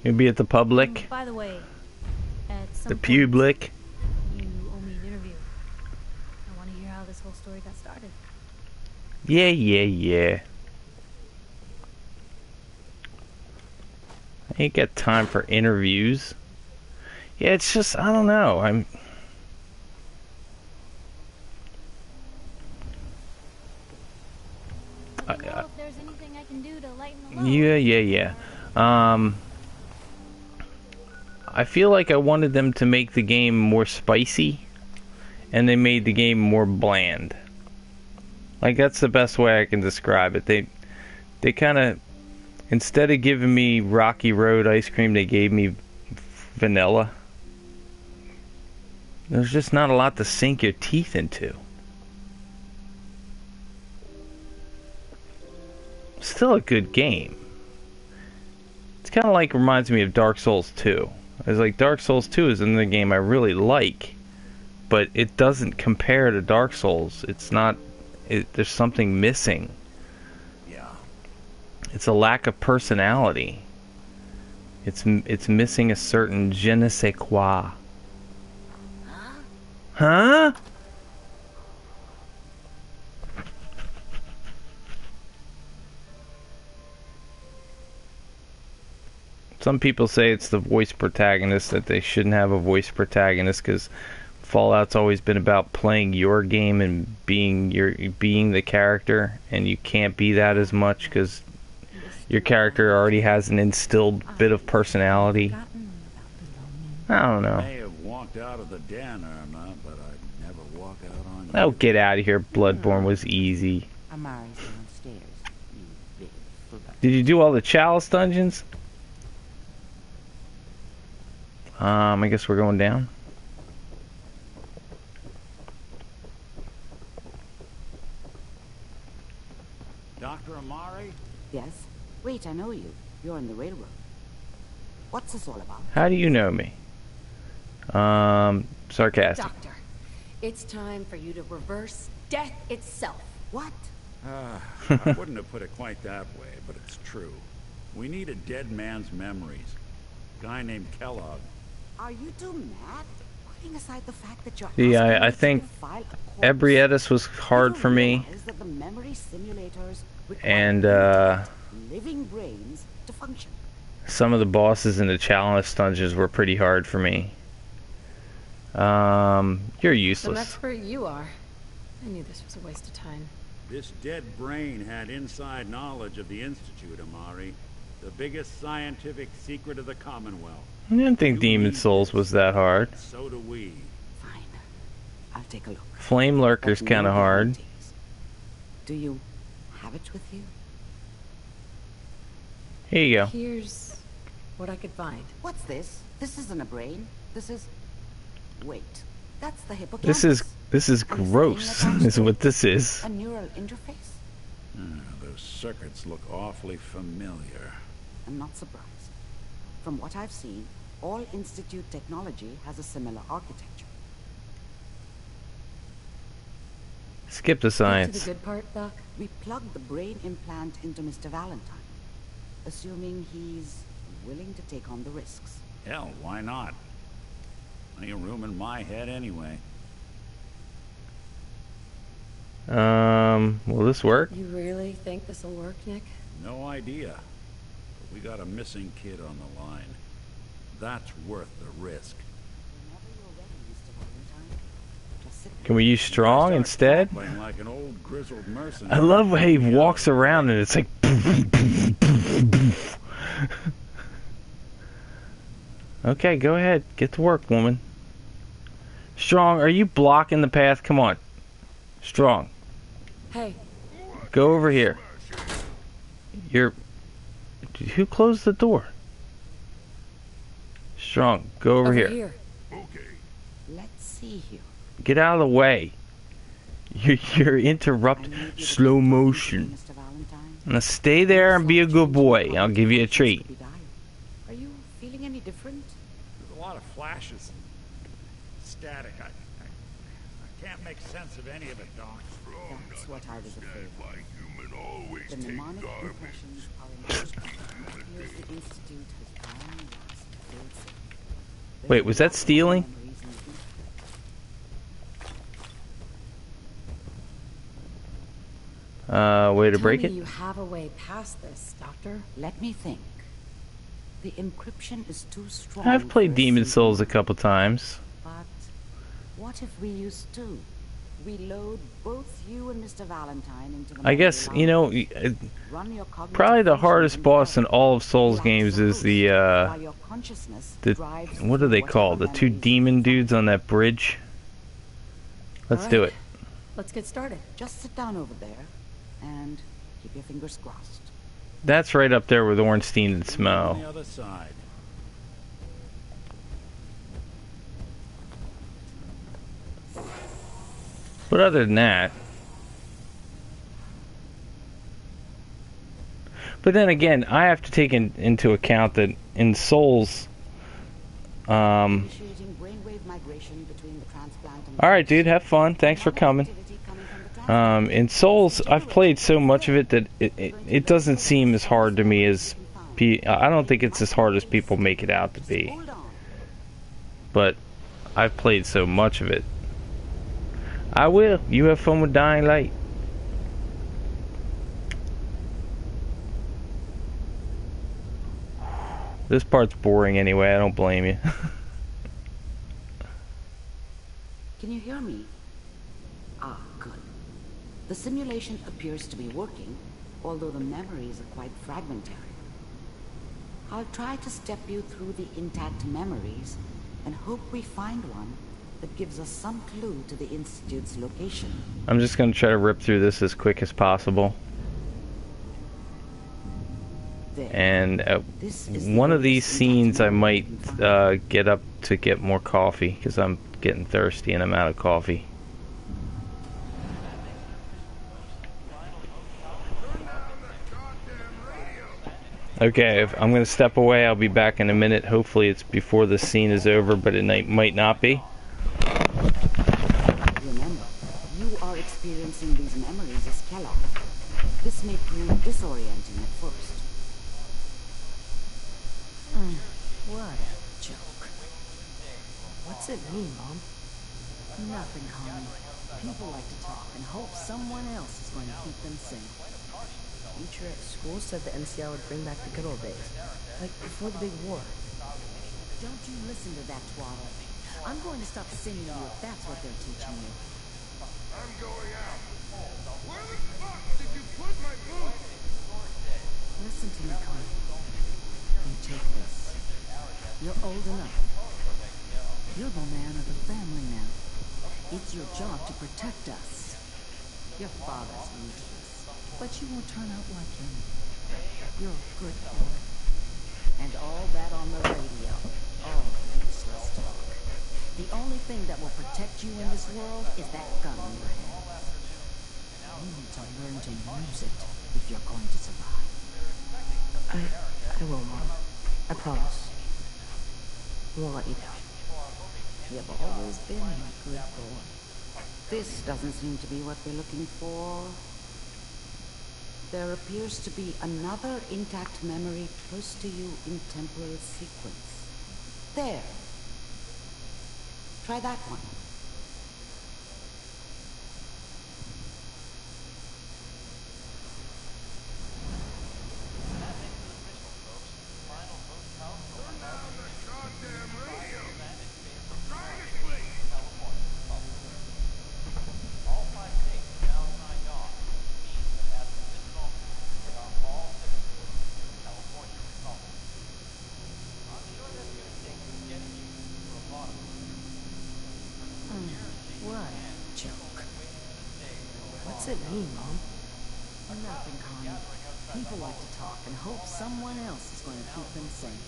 You'll be at the public. By the way, at some The point, public. you owe me an interview. I want to hear how this whole story got started. Yeah. I ain't got time for interviews. Yeah, it's just, I don't know. Let me know if there's anything I can do to lighten the load. Yeah. I feel like I wanted them to make the game more spicy, and they made the game more bland. Like, that's the best way I can describe it. They kind of, instead of giving me Rocky Road ice cream, they gave me vanilla. There's just not a lot to sink your teeth into. Still a good game. It's kind of like, reminds me of Dark Souls 2. It's like Dark Souls 2 is another game I really like, but it doesn't compare to Dark Souls. It's not, there's something missing. Yeah. It's a lack of personality. It's missing a certain je ne sais quoi. Huh? Some people say it's the voice protagonist, that they shouldn't have a voice protagonist because Fallout's always been about playing your game and being the character, and you can't be that as much because your character already has an instilled bit of personality. I don't know. I may have walked out of the den, Irma, but I'd never walk out on you. Oh, get out of here. Bloodborne was easy. Amari's downstairs. You big fuck. Did you do all the Chalice dungeons? I guess we're going down. Dr. Amari? Yes? Wait, I know you. You're on the railroad. What's this all about? How do you know me? Sarcastic. Doctor, it's time for you to reverse death itself. What? I wouldn't have put it quite that way, but it's true. We need a dead man's memories. A guy named Kellogg. Are you two mad? Putting aside the fact that you're Yeah, asking I me think to file a corpse, Ebrietas was you hard don't for me, realize that the memory simulators require and living brains to function. some of the bosses in the Chalice dungeons were pretty hard for me. You're Some useless. expert you are. I knew this was a waste of time. This dead brain had inside knowledge of the Institute, Amari. The biggest scientific secret of the Commonwealth. I didn't think Demon Souls was that hard. So do we. Fine. I'll take a look. Flame Lurker's But kind of no hard. guarantees. Do you have it with you? Here you go. Here's what I could find. What's this? This isn't a brain. This is... Wait. That's the hippocampus. This is gross, is what this is. A neural interface? Those circuits look awfully familiar. I'm not surprised. From what I've seen, all Institute technology has a similar architecture. Skip the Get to science. the good part, Doc. We plugged the brain implant into Mr. Valentine, assuming he's willing to take on the risks. Hell, why not? Plenty of room in my head anyway. Will this work? You really think this'll work, Nick? No idea. But we got a missing kid on the line. That's worth the risk. Whenever you're ready, Mr. Valentine, just sit Can we use strong Start instead? playing like an old grizzled mercenary. I love how he walks around and it's like... Okay, go ahead. Get to work, woman. Strong, are you blocking the path? Come on. Strong, Hey, go over here. Who closed the door? Strong, go over here. Let's see here. Get out of the way. You're interrupt slow motion. Mr. Valentine. Now stay there and be a good boy. I'll give you a treat. Are you feeling any different? There's a lot of flashes. Static. I can't make sense of any of it, Doc. That's what I was afraid of. Human always The take mnemonic garbage. impressions are in. Here's the Institute has gone Wait, was that stealing? Way to break Tell it? me you have a way past this, Doctor. Let me think. The encryption is too strong. I've played for a Demon simple Souls a couple times. But what if we use two? We load both you and Mr. Valentine into the I guess, you know, run your cognitive probably the functions hardest in boss in parallel. all of Souls Relax games the is the, host, while your consciousness drives what do they through call the whatever two memories demon you dudes find. on that bridge? Let's All do right. it. Let's get started. Just sit down over there and keep your fingers crossed. That's right up there with Ornstein and On the Smough. other side. But other than that... But then again, I have to take into account that in Souls... Initiating brainwave migration between the transplant and Alright, dude, have fun. Thanks for coming. activity coming from the transplant. In Souls, I've played so much of it that it doesn't seem as hard to me as... I don't think it's as hard as people make it out to be. Hold on. But I've played so much of it. I will. You have fun with Dying Light. This part's boring anyway, I don't blame you. Can you hear me? Ah, good. The simulation appears to be working, although the memories are quite fragmentary. I'll try to step you through the intact memories and hope we find one that gives us some clue to the Institute's location. I'm just going to try to rip through this as quick as possible. There. And This is the one of these oldest scenes I intact memory might we can find. get up to get more coffee, because I'm getting thirsty and I'm out of coffee. Okay, I'm going to step away. I'll be back in a minute. Hopefully it's before the scene is over, but it might not be. Remember, you are experiencing these memories as Kellogg. This may prove disorienting at first. What a joke. What's it mean, Mom? Nothing, Connie. People like to talk and hope someone else is going to keep them safe. Teacher at school said the NCR would bring back the good old days, like before the big war. Don't you listen to that twaddle. I'm going to stop singing you if that's what they're teaching you. I'm going out. Where the fuck did you put my boots? Listen to me, Connie. You take this. You're old enough. You're the man of the family now. It's your job to protect us. Your father's useless, but you won't turn out like him. You're a good boy. And all that on the radio. All useless talk. The only thing that will protect you in this world is that gun in your hand. You need to learn to use it if you're going to survive. I will, Mom. I promise. I won't let you down. You've always been a good boy. This doesn't seem to be what we're looking for. There appears to be another intact memory close to you in temporal sequence. There. Try that one. Goddamn radio. I'm trying to sleep. What a joke. What's it mean, Mom? Nothing, Connie. People like to talk and hope someone else is going to keep them safe.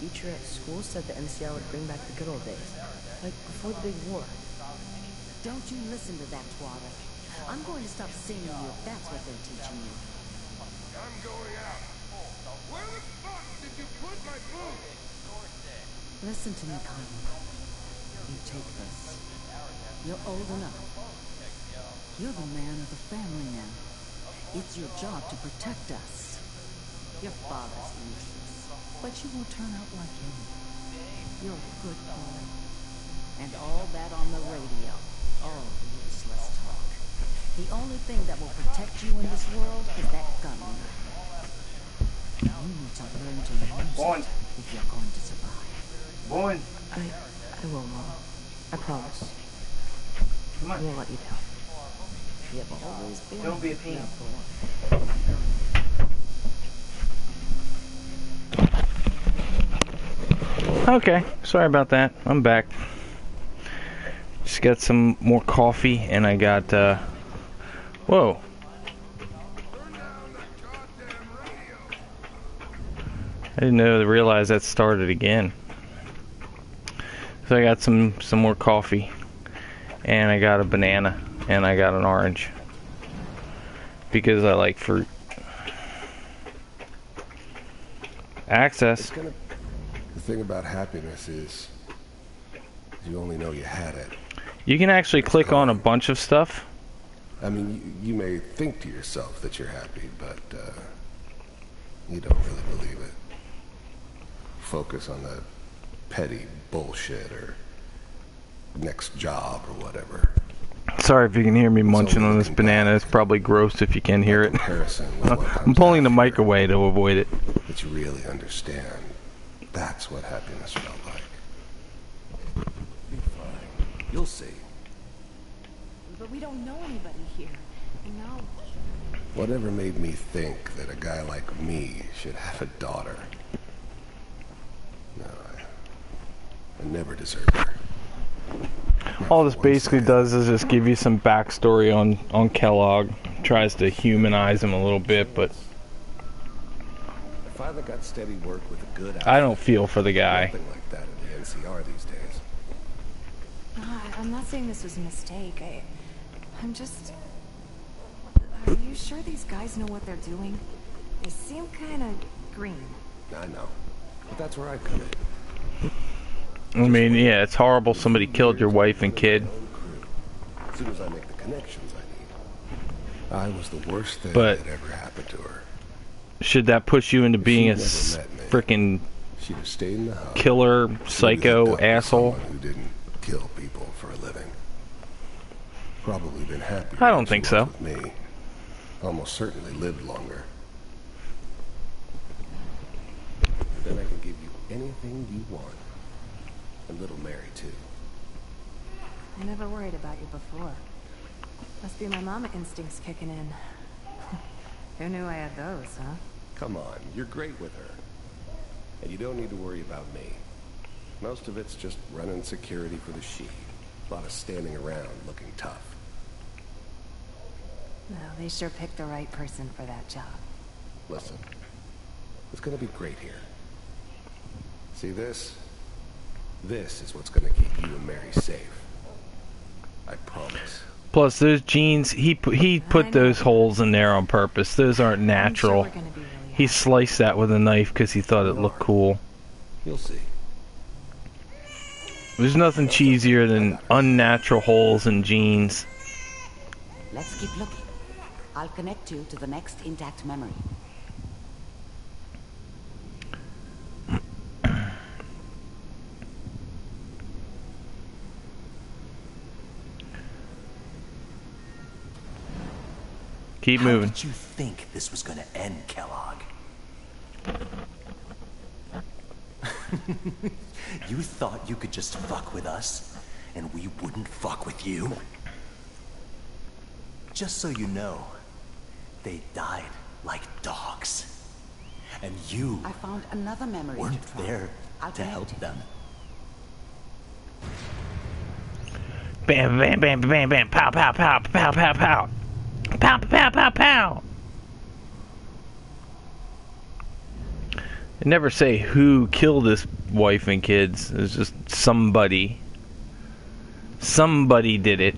Teacher at school said the NCR would bring back the good old days, like before the big war. Don't you listen to that twaddle. I'm going to stop singing you if that's what they're teaching you. I'm going out. Where the fuck did you put my boots? Listen to me, Connie. You take this. You're old enough. You're the man of the family now. It's your job to protect us. Your father's useless, But you won't turn out like him. You're a good boy. And all that on the radio. All useless talk. The only thing that will protect you in this world is that gun in your hand. You need to learn to use it if you're going to survive. Boy, I will, Mom. I promise. come I on. won't let you down. You've always been Don't be a pain. good boy. Okay, sorry about that. I'm back. Just got some more coffee, and I got, whoa. I didn't realize that started again. So I got some more coffee, and I got a banana, and I got an orange. Because I like fruit. Access. The thing about happiness is you only know you had it. You can actually click on a bunch of stuff. I mean, you may think to yourself that you're happy, but you don't really believe it. Focus on the petty bullshit or next job or whatever. Sorry if you can hear me munching only on this looking banana. back. It's probably gross if you can hear it. Comparison with what I'm comes pulling the after, mic away to avoid it. that you really understand. That's what happiness felt like. Be fine. You'll see. But we don't know anybody here. No. Whatever made me think that a guy like me should have a daughter? No, I never deserved her. All this basically does is just give you some backstory on Kellogg. Tries to humanize him a little bit, but I finally got steady work with a good I don't feel for the guy. Nothing like that in the NCR these days. No, I'm not saying this was a mistake. I'm just... Are you sure these guys know what they're doing? They seem kind of green. I know. But that's where I come in. I mean, yeah, it's horrible somebody killed your wife and kid. As soon as I make the connections I need. I was the worst thing But- that ever happened to her. Should that push you into being a She'd never met me. freaking She'd have stayed in the house. killer, Maybe psycho, hooked up with asshole? someone who didn't kill people for a living. Probably been happier. I than don't she think was so. With me. Almost certainly lived longer. Then I can give you anything you want. And little Mary, too. I never worried about you before. Must be my mama instincts kicking in. Who knew I had those, huh? Come on, you're great with her. And you don't need to worry about me. Most of it's just running security for the sheep. A lot of standing around looking tough. Well, they sure picked the right person for that job. Listen, it's gonna be great here. See this? This is what's gonna keep you and Mary safe. I promise. Plus, those jeans, he put those holes in there on purpose. Those aren't natural. I'm sure we're gonna be really He happy. sliced that with a knife because he thought it looked cool. You'll see. There's nothing cheesier than unnatural holes in jeans. Let's keep looking. I'll connect you to the next intact memory. Keep How moving. did you think this was gonna end, Kellogg? You thought you could just fuck with us, and we wouldn't fuck with you? Just so you know, they died like dogs. And you I found another memory to weren't try. there I'll to help connect. them. Bam, bam, bam, bam, bam, pow, pow, pow, pow, pow, pow. Pow, pow, pow, pow. They never say who killed his wife and kids. It's just somebody. Somebody did it.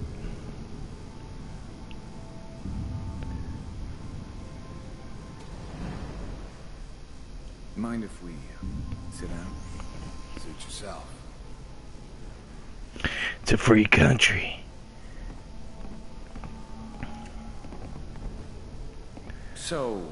Mind if we sit down? Suit yourself. It's a free country. So,